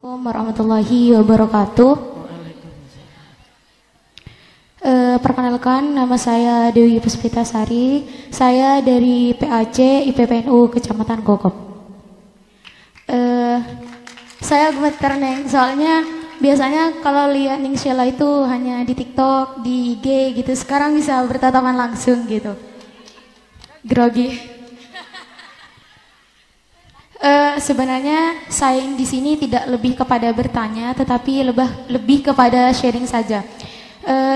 Assalamualaikum warahmatullahi wabarakatuh. Perkenalkan, nama saya Dewi Puspitasari. Saya dari PAC IPPNU Kecamatan Gogok. Saya gemeter neng, soalnya biasanya kalau lihat Ning Sheila itu hanya di TikTok, di IG gitu. Sekarang bisa bertatapan langsung gitu. Grogi. Sebenarnya saya di sini tidak lebih kepada bertanya, tetapi lebih kepada sharing saja.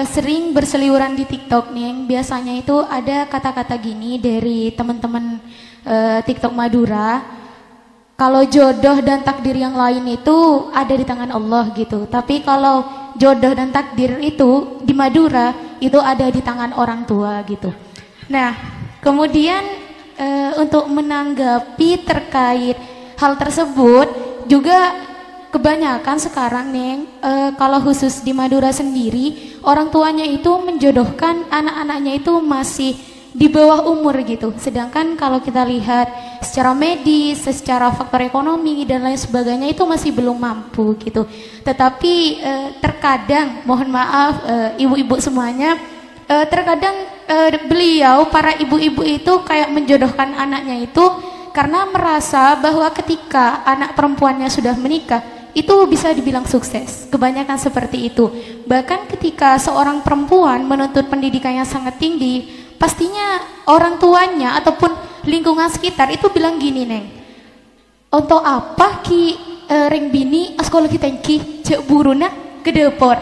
Sering berseliweran di TikTok nih, biasanya itu ada kata-kata gini dari teman-teman TikTok Madura. Kalau jodoh dan takdir yang lain itu ada di tangan Allah gitu. Tapi kalau jodoh dan takdir itu di Madura itu ada di tangan orang tua gitu. Nah, kemudian untuk menanggapi terkait hal tersebut juga kebanyakan sekarang nih kalau khusus di Madura sendiri orang tuanya itu menjodohkan anak-anaknya itu masih di bawah umur gitu. Sedangkan kalau kita lihat secara medis, secara faktor ekonomi dan lain sebagainya itu masih belum mampu gitu. Tetapi terkadang mohon maaf ibu-ibu semuanya, terkadang beliau para ibu-ibu itu kayak menjodohkan anaknya itu karena merasa bahwa ketika anak perempuannya sudah menikah itu bisa dibilang sukses. Kebanyakan seperti itu. Bahkan ketika seorang perempuan menuntut pendidikan yang sangat tinggi, pastinya orang tuanya ataupun lingkungan sekitar itu bilang gini, Neng, untuk apa ki ring bini sekolah kita ki cek buruna ke depor.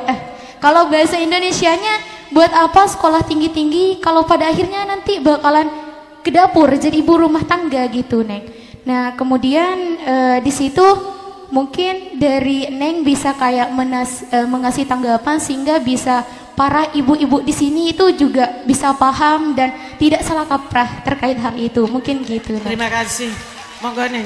Kalau bahasa Indonesianya, buat apa sekolah tinggi-tinggi kalau pada akhirnya nanti bakalan ke dapur jadi ibu rumah tangga gitu, Neng. Nah, kemudian di situ mungkin dari Neng bisa kayak mengasih tanggapan sehingga bisa para ibu-ibu di sini itu juga bisa paham dan tidak salah kaprah terkait hal itu. Mungkin gitu, Neng. Terima kasih. Monggo Neng.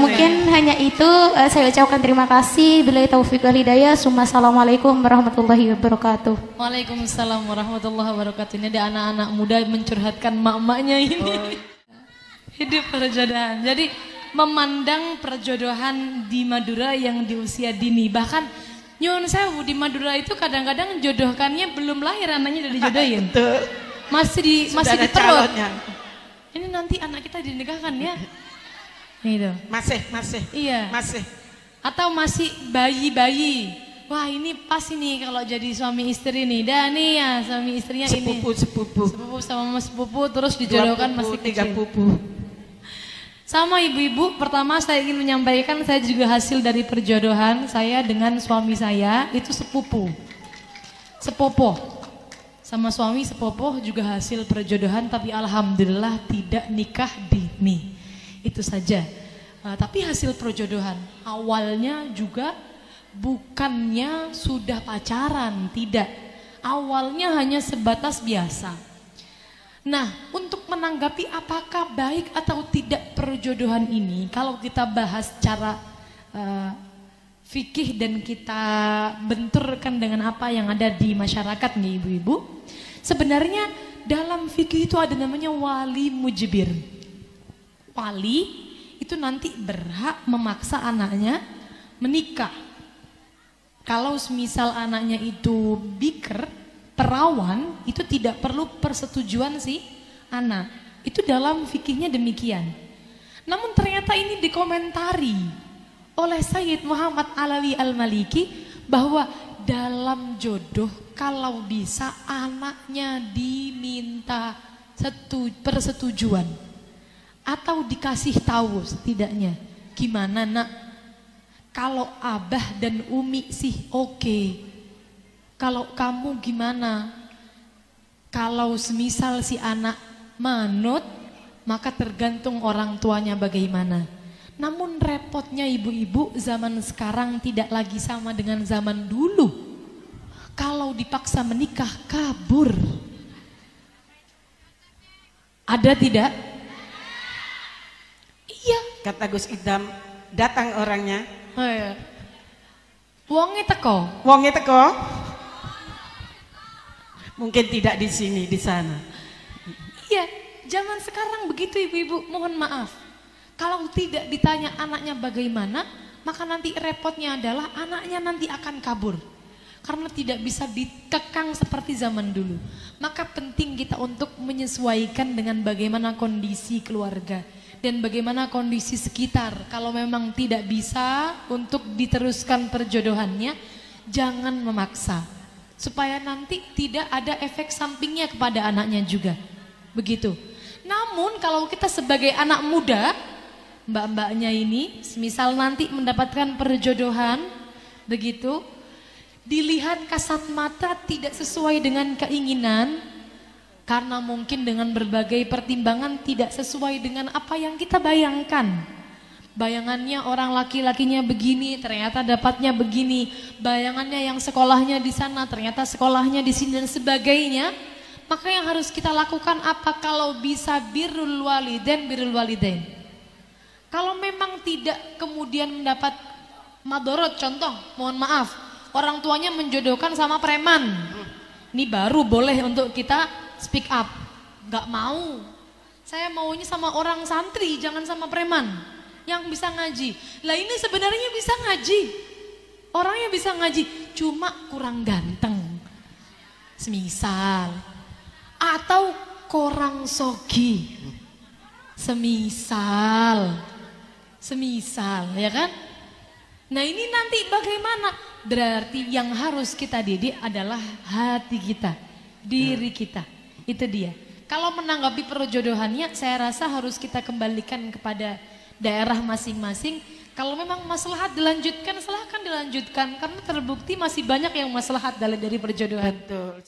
Mungkin hanya itu saya ucapkan terima kasih. Billahi taufiq wal hidayah. Assalamualaikum warahmatullahi wabarakatuh. Waalaikumsalam warahmatullahi wabarakatuh. Ini ada anak-anak muda mencurhatkan mak-maknya ini. Hidup perjodohan. Jadi memandang perjodohan di Madura yang di usia dini. Bahkan nyuwun sewu di Madura itu kadang-kadang jodohkannya belum lahir anaknya udah dijodohin. Masih di perut. Ini nanti anak kita dinikahkan ya. Gitu. Masih. Iya. Masih. Atau masih bayi-bayi. Wah, ini pas ini kalau jadi suami istri nih. Dan nih ya suami istrinya ini. Sepupu sama sepupu terus dijodohkan masih kecil. 3 pupu. Sama ibu-ibu, pertama saya ingin menyampaikan saya juga hasil dari perjodohan saya dengan suami saya itu sepupu. Sepopo. Sama suami sepopo juga hasil perjodohan tapi alhamdulillah tidak nikah dini. Itu saja. Tapi hasil perjodohan awalnya juga bukannya sudah pacaran, tidak. Awalnya hanya sebatas biasa. Nah, untuk menanggapi apakah baik atau tidak perjodohan ini, kalau kita bahas secara fikih dan kita benturkan dengan apa yang ada di masyarakat nih ibu-ibu, sebenarnya dalam fikih itu ada namanya wali mujbir. Wali itu nanti berhak memaksa anaknya menikah. Kalau semisal anaknya itu biker, perawan, itu tidak perlu persetujuan si anak. Itu dalam fikihnya demikian. Namun ternyata ini dikomentari oleh Sayyid Muhammad Alawi Al-Maliki bahwa dalam jodoh kalau bisa anaknya diminta persetujuan. Atau dikasih tahu setidaknya, gimana nak, kalau abah dan umi sih oke, kalau kamu gimana, kalau semisal si anak manut, maka tergantung orang tuanya bagaimana. Namun repotnya ibu-ibu zaman sekarang tidak lagi sama dengan zaman dulu. Kalau dipaksa menikah kabur. Ada tidak? Iya. Kata Gus Idam, datang orangnya. Oh iya. Wongnya teko. Mungkin tidak di sini, di sana. Iya, zaman sekarang begitu ibu-ibu, mohon maaf. Kalau tidak ditanya anaknya bagaimana, maka nanti repotnya adalah anaknya nanti akan kabur. Karena tidak bisa dikekang seperti zaman dulu. Maka penting kita untuk menyesuaikan dengan bagaimana kondisi keluarga dan bagaimana kondisi sekitar. Kalau memang tidak bisa untuk diteruskan perjodohannya, jangan memaksa. Supaya nanti tidak ada efek sampingnya kepada anaknya juga. Begitu. Namun kalau kita sebagai anak muda, mbak-mbaknya ini, misal nanti mendapatkan perjodohan, begitu, dilihat kasat mata tidak sesuai dengan keinginan, karena mungkin dengan berbagai pertimbangan tidak sesuai dengan apa yang kita bayangkan. Bayangannya orang laki-lakinya begini, ternyata dapatnya begini. Bayangannya yang sekolahnya di sana, ternyata sekolahnya di sini dan sebagainya. Maka yang harus kita lakukan apa? Kalau bisa birrul walidain. Kalau memang tidak kemudian mendapat madorot, contoh, mohon maaf, orang tuanya menjodohkan sama preman. Ini baru boleh untuk kita speak up. Gak mau. Saya maunya sama orang santri, jangan sama preman yang bisa ngaji. Lah ini sebenarnya bisa ngaji. Orangnya bisa ngaji, cuma kurang ganteng. Semisal. Atau kurang sogi. Semisal, ya kan? Nah ini nanti bagaimana? Berarti yang harus kita didik adalah hati kita, diri kita. Itu dia. Kalau menanggapi perjodohannya, saya rasa harus kita kembalikan kepada daerah masing-masing. Kalau memang maslahat dilanjutkan, silahkan dilanjutkan. Karena terbukti masih banyak yang maslahat dari perjodohan. Betul.